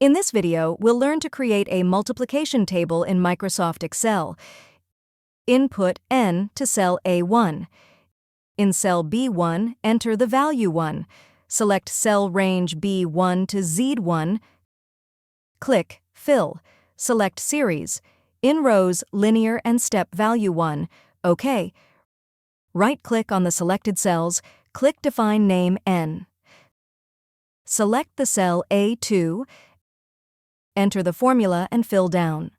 In this video, we'll learn to create a multiplication table in Microsoft Excel. Input N to cell A1. In cell B1, enter the value 1. Select cell range B1 to Z1. Click Fill. Select Series. In rows, linear and step value 1. OK. Right-click on the selected cells. Click Define Name N. Select the cell A2. Enter the formula and fill down.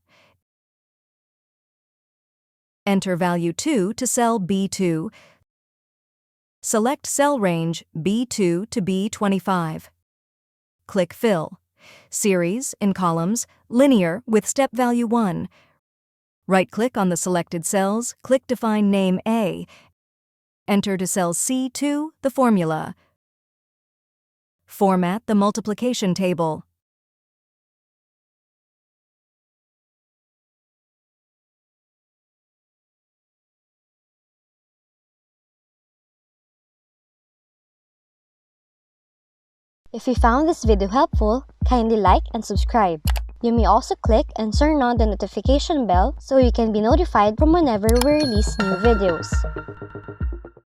Enter value 2 to cell B2. Select cell range B2 to B25. Click Fill. Series, in columns, linear with step value 1. Right-click on the selected cells, click Define Name A. Enter to cell C2 the formula. Format the multiplication table. If you found this video helpful, kindly like and subscribe. You may also click and turn on the notification bell so you can be notified from whenever we release new videos.